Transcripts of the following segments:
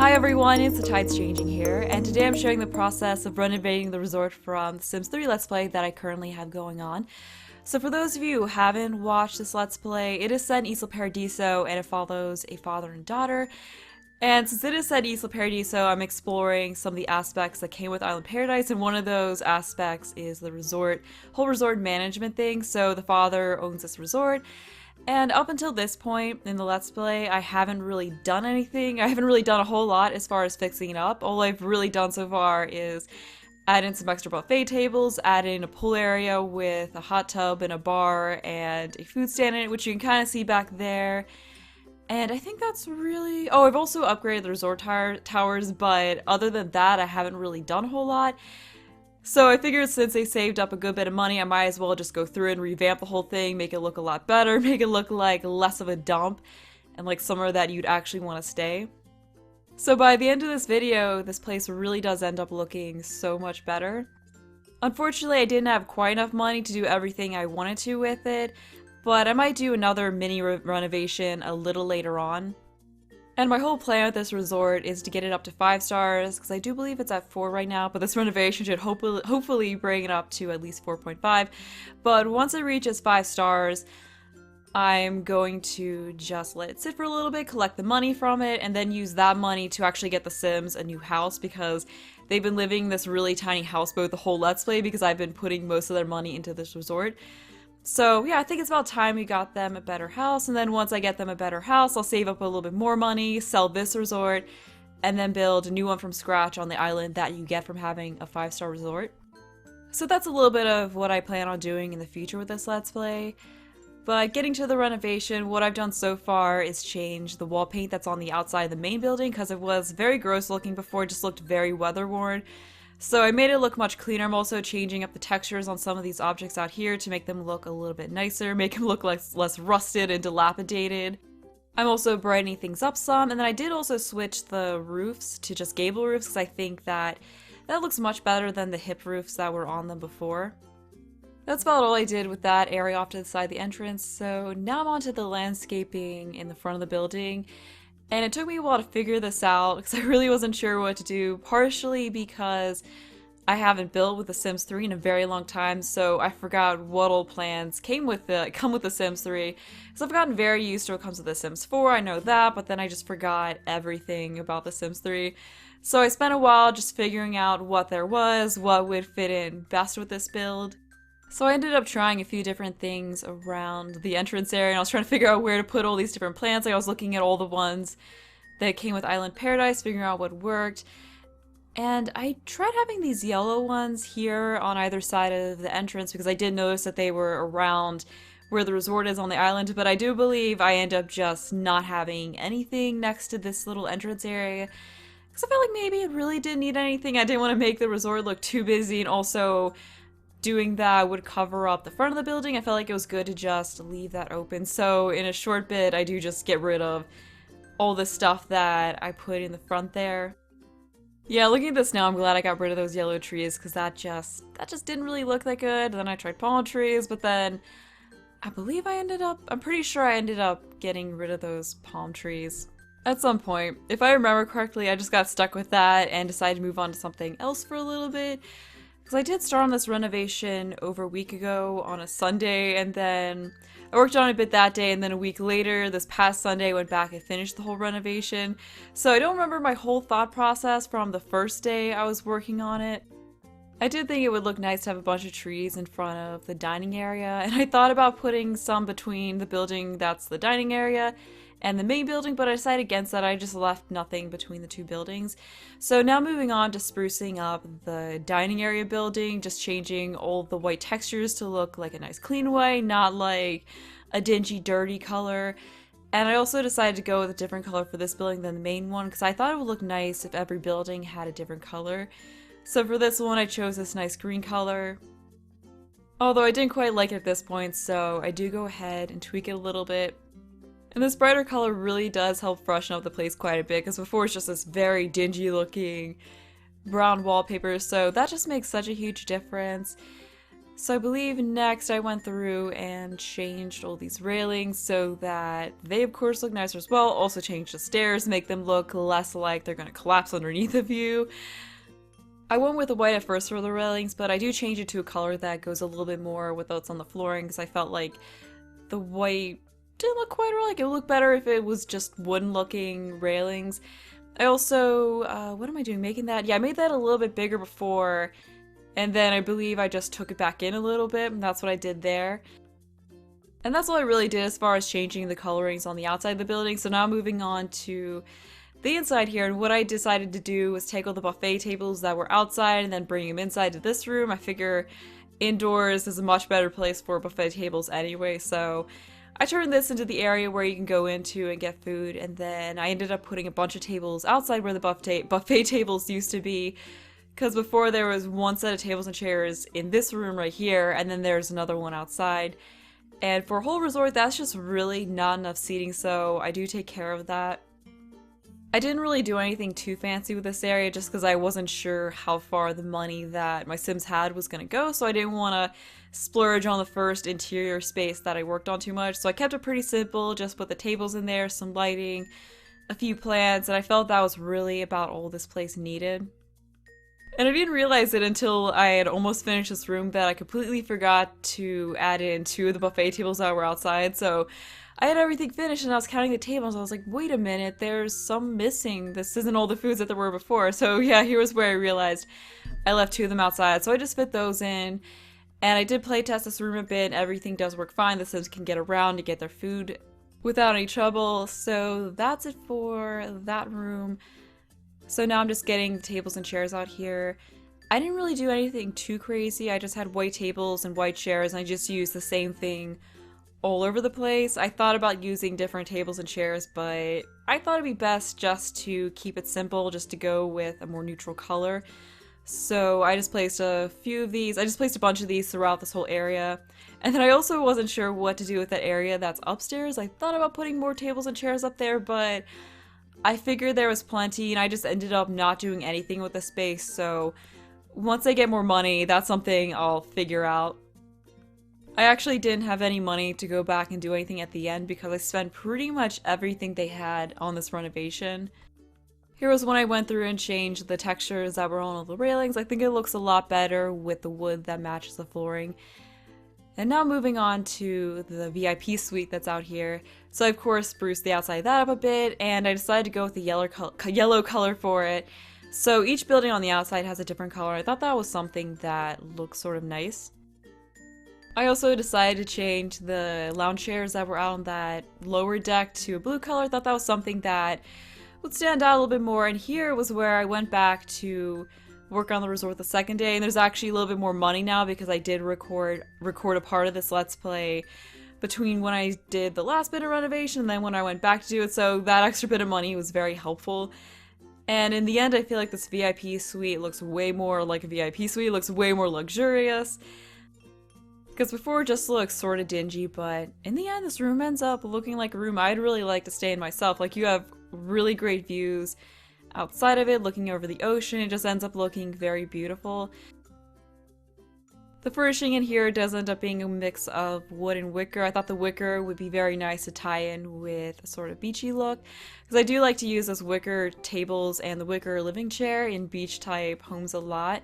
Hi everyone, it's the Tides Changing here, and today I'm showing the process of renovating the resort from the Sims 3 Let's Play that I currently have going on. So for those of you who haven't watched this Let's Play, it is set in Isla Paradiso and it follows a father and daughter. And since it is set in Isla Paradiso, I'm exploring some of the aspects that came with Island Paradise, and one of those aspects is the whole resort management thing. So the father owns this resort, and up until this point in the Let's Play, I haven't really done anything. I haven't really done a whole lot as far as fixing it up. All I've really done so far is add in some extra buffet tables, add in a pool area with a hot tub and a bar and a food stand in it, which you can kind of see back there. And I think that's really... Oh, I've also upgraded the resort towers, but other than that, I haven't really done a whole lot. So I figured since they saved up a good bit of money, I might as well just go through and revamp the whole thing, make it look a lot better, make it look like less of a dump, and like somewhere that you'd actually want to stay. So by the end of this video, this place really does end up looking so much better. Unfortunately, I didn't have quite enough money to do everything I wanted to with it, but I might do another mini renovation a little later on. And my whole plan with this resort is to get it up to 5 stars, because I do believe it's at 4 right now, but this renovation should hopefully bring it up to at least 4.5. But once it reaches 5 stars, I'm going to just let it sit for a little bit, collect the money from it, and then use that money to actually get the Sims a new house, because they've been living in this really tiny houseboat the whole Let's Play because I've been putting most of their money into this resort. So yeah, I think it's about time we got them a better house, and then once I get them a better house, I'll save up a little bit more money, sell this resort, and then build a new one from scratch on the island that you get from having a 5-star resort. So that's a little bit of what I plan on doing in the future with this Let's Play. But getting to the renovation, what I've done so far is change the wall paint that's on the outside of the main building, because it was very gross looking before, it just looked very weather-worn. So I made it look much cleaner. I'm also changing up the textures on some of these objects out here to make them look a little bit nicer, make them look less rusted and dilapidated. I'm also brightening things up some, and then I did also switch the roofs to just gable roofs because I think that looks much better than the hip roofs that were on them before. That's about all I did with that area off to the side of the entrance, so now I'm on to the landscaping in the front of the building. And it took me a while to figure this out because I really wasn't sure what to do, partially because I haven't built with The Sims 3 in a very long time, so I forgot what old plans come with The Sims 3. So I've gotten very used to what comes with The Sims 4, I know that, but then I just forgot everything about The Sims 3. So I spent a while just figuring out what there was, what would fit in best with this build. So I ended up trying a few different things around the entrance area, and I was trying to figure out where to put all these different plants. Like I was looking at all the ones that came with Island Paradise, figuring out what worked. And I tried having these yellow ones here on either side of the entrance because I did notice that they were around where the resort is on the island, but I do believe I end up just not having anything next to this little entrance area. Because I felt like maybe it really didn't need anything. I didn't want to make the resort look too busy, and also doing that would cover up the front of the building. I felt like it was good to just leave that open. So in a short bit, I do just get rid of all the stuff that I put in the front there. Yeah, looking at this now, I'm glad I got rid of those yellow trees because that just didn't really look that good. Then I tried palm trees, but then I'm pretty sure I ended up getting rid of those palm trees at some point. If I remember correctly, I just got stuck with that and decided to move on to something else for a little bit. Because I did start on this renovation over a week ago on a Sunday, and then I worked on it a bit that day, and then a week later, this past Sunday, I went back and finished the whole renovation. So I don't remember my whole thought process from the first day I was working on it. I did think it would look nice to have a bunch of trees in front of the dining area, and I thought about putting some between the building that's the dining area and the main building, but I decided against that. I just left nothing between the two buildings. So now moving on to sprucing up the dining area building, just changing all the white textures to look like a nice clean white, not like a dingy, dirty color. And I also decided to go with a different color for this building than the main one, because I thought it would look nice if every building had a different color. So for this one, I chose this nice green color. Although I didn't quite like it at this point, so I do go ahead and tweak it a little bit. And this brighter color really does help freshen up the place quite a bit, because before it's just this very dingy looking brown wallpaper, so that just makes such a huge difference. So I believe next I went through and changed all these railings so that they of course look nicer as well. Also changed the stairs, make them look less like they're gonna collapse underneath of you. I went with the white at first for the railings, but I do change it to a color that goes a little bit more with what's on the flooring because I felt like the white didn't look quite right. Like it would look better if it was just wooden looking railings. I also, what am I doing? Making that? Yeah, I made that a little bit bigger before, and then I believe I just took it back in a little bit, and that's what I did there. And that's all I really did as far as changing the colorings on the outside of the building. So now moving on to the inside here, and what I decided to do was take all the buffet tables that were outside and then bring them inside to this room. I figure indoors is a much better place for buffet tables anyway, so I turned this into the area where you can go into and get food, and then I ended up putting a bunch of tables outside where the buffet tables used to be, because before there was one set of tables and chairs in this room right here, and then there's another one outside. And for a whole resort, that's just really not enough seating, so I do take care of that. I didn't really do anything too fancy with this area just because I wasn't sure how far the money that my Sims had was going to go, so I didn't want to splurge on the first interior space that I worked on too much. So I kept it pretty simple, just put the tables in there, some lighting, a few plants, and I felt that was really about all this place needed. And I didn't realize it until I had almost finished this room that I completely forgot to add in two of the buffet tables that were outside, so I had everything finished and I was counting the tables. I was like, wait a minute, there's some missing. This isn't all the foods that there were before. So yeah, here was where I realized I left two of them outside. So I just fit those in. And I did play test this room a bit. Everything does work fine. The Sims can get around to get their food without any trouble. So that's it for that room. So now I'm just getting the tables and chairs out here. I didn't really do anything too crazy. I just had white tables and white chairs, and I just used the same thing all over the place. I thought about using different tables and chairs, but I thought it'd be best just to keep it simple, just to go with a more neutral color. So I just placed a few of these. I just placed a bunch of these throughout this whole area. And then I also wasn't sure what to do with that area that's upstairs. I thought about putting more tables and chairs up there, but I figured there was plenty, and I just ended up not doing anything with the space. So once I get more money, that's something I'll figure out. I actually didn't have any money to go back and do anything at the end because I spent pretty much everything they had on this renovation. Here was when I went through and changed the textures that were on all the railings. I think it looks a lot better with the wood that matches the flooring. And now moving on to the VIP suite that's out here. So I of course spruced the outside of that up a bit, and I decided to go with the yellow color for it. So each building on the outside has a different color. I thought that was something that looked sort of nice. I also decided to change the lounge chairs that were out on that lower deck to a blue color. I thought that was something that would stand out a little bit more, and here was where I went back to work on the resort the second day, and there's actually a little bit more money now because I did record a part of this Let's Play between when I did the last bit of renovation and then when I went back to do it, so that extra bit of money was very helpful. And in the end, I feel like this VIP suite looks way more like a VIP suite, it looks way more luxurious. Because before it just looks sort of dingy, but in the end this room ends up looking like a room I'd really like to stay in myself. Like, you have really great views outside of it, looking over the ocean. It just ends up looking very beautiful. The furnishing in here does end up being a mix of wood and wicker. I thought the wicker would be very nice to tie in with a sort of beachy look, because I do like to use those wicker tables and the wicker living chair in beach type homes a lot.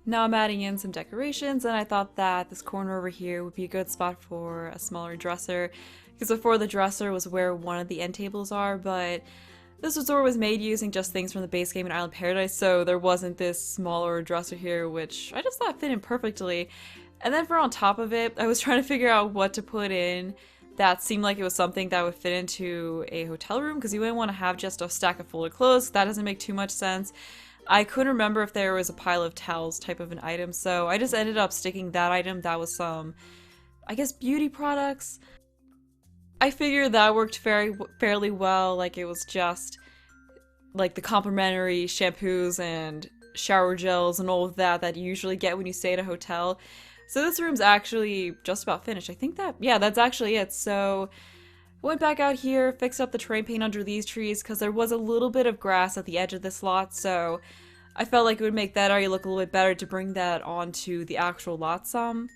Now I'm adding in some decorations, and I thought that this corner over here would be a good spot for a smaller dresser, because before the dresser was where one of the end tables are, but this resort was made using just things from the base game in Island Paradise, so there wasn't this smaller dresser here, which I just thought fit in perfectly. And then for on top of it, I was trying to figure out what to put in that seemed like it was something that would fit into a hotel room, because you wouldn't want to have just a stack of folded clothes. That doesn't make too much sense. I couldn't remember if there was a pile of towels type of an item, so I just ended up sticking that item. That was some, I guess, beauty products. I figured that worked fairly well. Like, it was just like the complimentary shampoos and shower gels and all of that you usually get when you stay at a hotel. So this room's actually just about finished. I think that, yeah, that's actually it. So went back out here, fixed up the terrain paint under these trees because there was a little bit of grass at the edge of this lot, so I felt like it would make that area look a little bit better to bring that onto the actual lot some.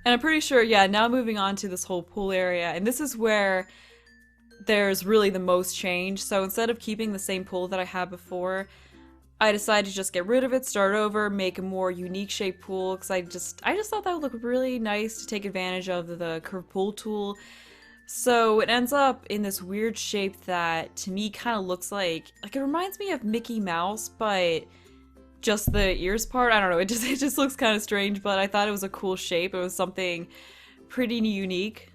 And I'm pretty sure, yeah, now moving on to this whole pool area, and this is where there's really the most change. So instead of keeping the same pool that I had before, I decided to just get rid of it, start over, make a more unique shaped pool, because I just thought that would look really nice to take advantage of the curved pool tool. So it ends up in this weird shape that to me kind of looks like it reminds me of Mickey Mouse, but just the ears part. I don't know, it just looks kind of strange, but I thought it was a cool shape. It was something pretty unique.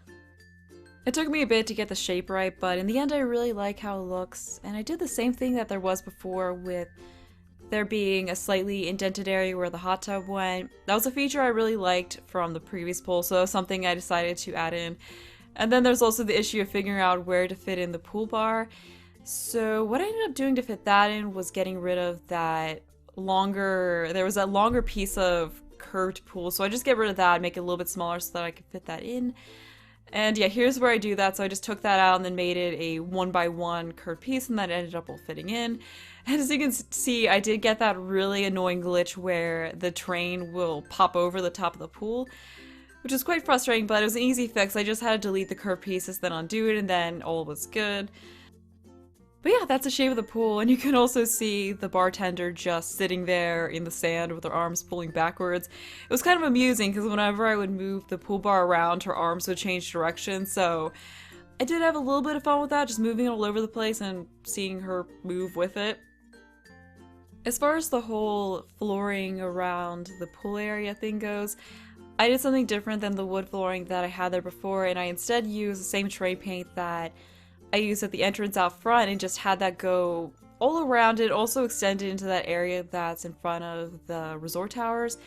It took me a bit to get the shape right, but in the end I really like how it looks, and I did the same thing that there was before with there being a slightly indented area where the hot tub went. That was a feature I really liked from the previous pool, so that was something I decided to add in. And then there's also the issue of figuring out where to fit in the pool bar. So what I ended up doing to fit that in was getting rid of that there was that longer piece of curved pool, so I just get rid of that, make it a little bit smaller so that I could fit that in. And yeah, here's where I do that. So I just took that out and then made it a 1x1 curved piece, and that ended up all fitting in. And as you can see, I did get that really annoying glitch where the train will pop over the top of the pool, which is quite frustrating, but it was an easy fix. I just had to delete the curved pieces, then undo it, and then all was good. But yeah, that's the shape of the pool, and you can also see the bartender just sitting there in the sand with her arms pulling backwards. It was kind of amusing because whenever I would move the pool bar around, her arms would change direction, so I did have a little bit of fun with that, just moving it all over the place and seeing her move with it. As far as the whole flooring around the pool area thing goes, I did something different than the wood flooring that I had there before, and I instead used the same spray paint that I used at the entrance out front and just had that go all around it, also extended into that area that's in front of the resort towers.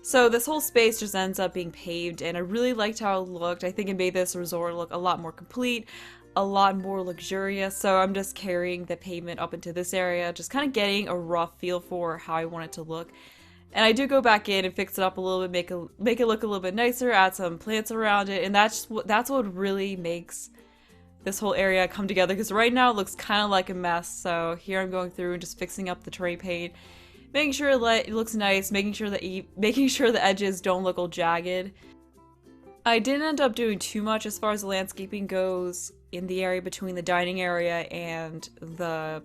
So this whole space just ends up being paved, and I really liked how it looked. I think it made this resort look a lot more complete, a lot more luxurious. So I'm just carrying the pavement up into this area, just kind of getting a rough feel for how I want it to look. And I do go back in and fix it up a little bit, make it look a little bit nicer, add some plants around it, and that's what really makes this whole area come together, because right now it looks kind of like a mess. So here I'm going through and just fixing up the terrain paint, making sure it looks nice, making sure the edges don't look all jagged. I didn't end up doing too much as far as the landscaping goes in the area between the dining area and the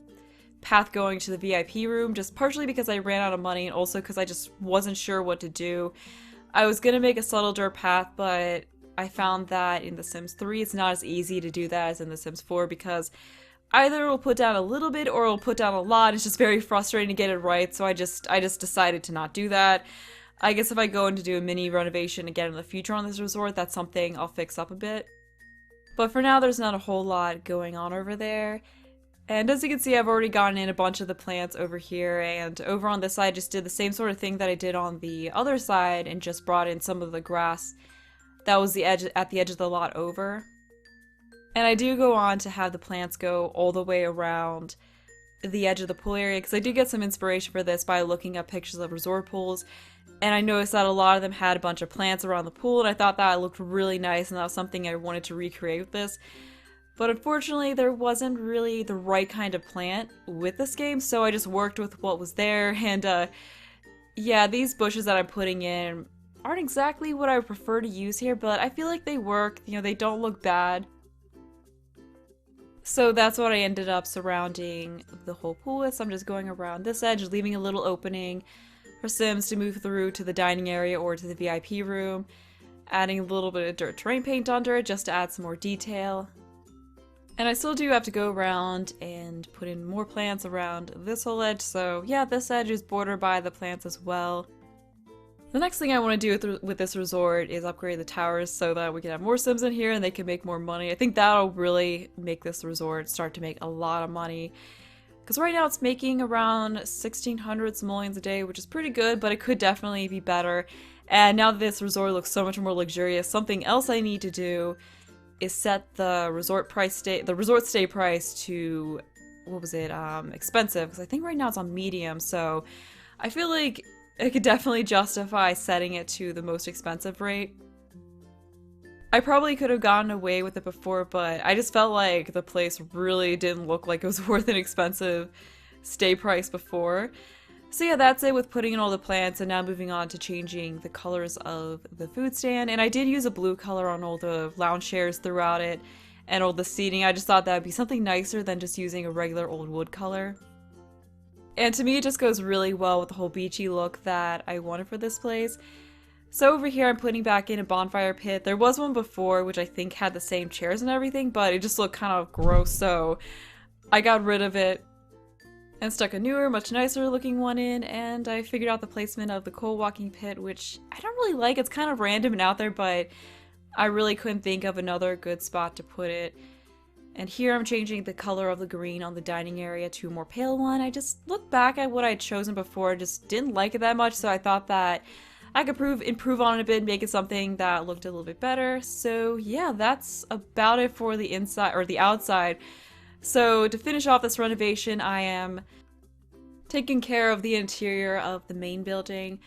path going to the VIP room, just partially because I ran out of money and also because I just wasn't sure what to do. I was gonna make a subtle dirt path, but I found that in The Sims 3 it's not as easy to do that as in The Sims 4, because either it'll put down a little bit or it'll put down a lot. It's just very frustrating to get it right, so I just decided to not do that. I guess if I go in to do a mini renovation again in the future on this resort, that's something I'll fix up a bit. But for now, there's not a whole lot going on over there. And as you can see, I've already gotten in a bunch of the plants over here, and over on this side I just did the same sort of thing that I did on the other side and just brought in some of the grass that was at the edge of the lot over. And I do go on to have the plants go all the way around the edge of the pool area, because I did get some inspiration for this by looking up pictures of resort pools, and I noticed that a lot of them had a bunch of plants around the pool, and I thought that looked really nice, and that was something I wanted to recreate with this. But unfortunately, there wasn't really the right kind of plant with this game, so I just worked with what was there, and yeah, these bushes that I'm putting in aren't exactly what I would prefer to use here, but I feel like they work. You know, they don't look bad. So that's what I ended up surrounding the whole pool with. So I'm just going around this edge, leaving a little opening for Sims to move through to the dining area or to the VIP room, adding a little bit of dirt terrain paint under it just to add some more detail. And I still do have to go around and put in more plants around this whole edge, so yeah, this edge is bordered by the plants as well. The next thing I want to do with this resort is upgrade the towers so that we can have more Sims in here and they can make more money. I think that'll really make this resort start to make a lot of money. Because right now it's making around 1,600 simoleons a day, which is pretty good, but it could definitely be better. And now that this resort looks so much more luxurious, something else I need to do is set the resort stay price to, what was it, expensive, because I think right now it's on medium, so I feel like I could definitely justify setting it to the most expensive rate. I probably could have gotten away with it before, but I just felt like the place really didn't look like it was worth an expensive stay priced before. So yeah, that's it with putting in all the plants, and now moving on to changing the colors of the food stand. And I did use a blue color on all the lounge chairs throughout it and all the seating. I just thought that would be something nicer than just using a regular old wood color. And to me, it just goes really well with the whole beachy look that I wanted for this place. So over here, I'm putting back in a bonfire pit. There was one before, which I think had the same chairs and everything, but it just looked kind of gross, so I got rid of it and stuck a newer, much nicer looking one in, and I figured out the placement of the coal walking pit, which I don't really like. It's kind of random and out there, but I really couldn't think of another good spot to put it. And here I'm changing the color of the green on the dining area to a more pale one. I just looked back at what I'd chosen before, just didn't like it that much, so I thought that I could improve on it a bit, make it something that looked a little bit better. So yeah, that's about it for the inside, or the outside. So to finish off this renovation, I am taking care of the interior of the main building.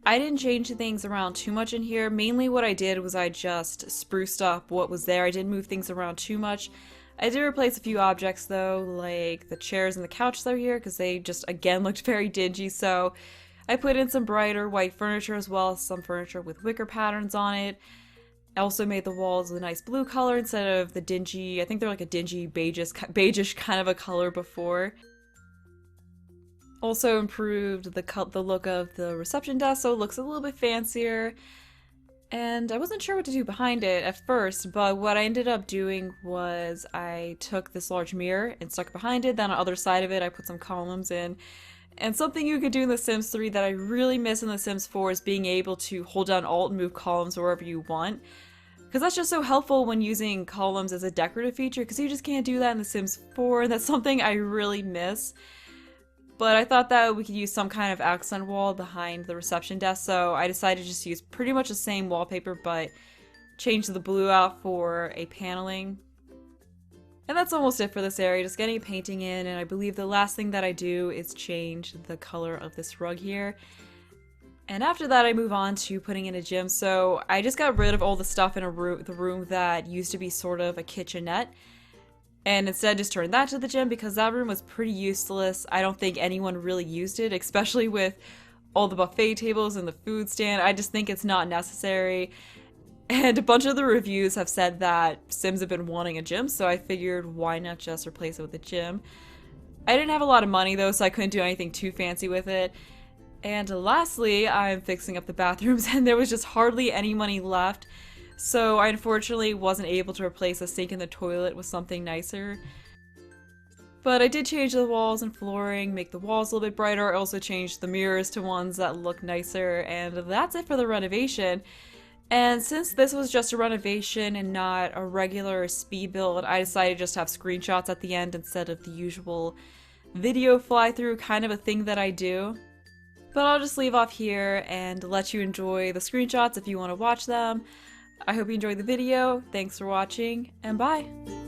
I didn't change things around too much in here. Mainly what I did was I just spruced up what was there. I didn't move things around too much. I did replace a few objects though, like the chairs and the couch that are here, because they just again looked very dingy, so I put in some brighter white furniture as well as some furniture with wicker patterns on it. I also made the walls a nice blue color instead of the dingy, I think they're like a dingy beigeish kind of a color before. Also improved the look of the reception desk so it looks a little bit fancier. And I wasn't sure what to do behind it at first, but what I ended up doing was I took this large mirror and stuck it behind it. Then on the other side of it I put some columns in. And something you could do in The Sims 3 that I really miss in The Sims 4 is being able to hold down Alt and move columns wherever you want. Because that's just so helpful when using columns as a decorative feature, because you just can't do that in The Sims 4, and that's something I really miss. But I thought that we could use some kind of accent wall behind the reception desk, so I decided to just use pretty much the same wallpaper, but change the blue out for a paneling. And that's almost it for this area, just getting a painting in, and I believe the last thing that I do is change the color of this rug here. And after that I move on to putting in a gym, so I just got rid of all the stuff in the room that used to be sort of a kitchenette, and instead just turned that to the gym because that room was pretty useless. I don't think anyone really used it, especially with all the buffet tables and the food stand. I just think it's not necessary. And a bunch of the reviews have said that Sims have been wanting a gym, so I figured why not just replace it with a gym. I didn't have a lot of money though, so I couldn't do anything too fancy with it. And lastly, I'm fixing up the bathrooms, and there was just hardly any money left, so I unfortunately wasn't able to replace the sink and the toilet with something nicer. But I did change the walls and flooring, make the walls a little bit brighter. I also changed the mirrors to ones that look nicer, and that's it for the renovation. And since this was just a renovation and not a regular speed build, I decided to just have screenshots at the end instead of the usual video fly-through kind of a thing that I do. But I'll just leave off here and let you enjoy the screenshots if you want to watch them. I hope you enjoyed the video, thanks for watching, and bye!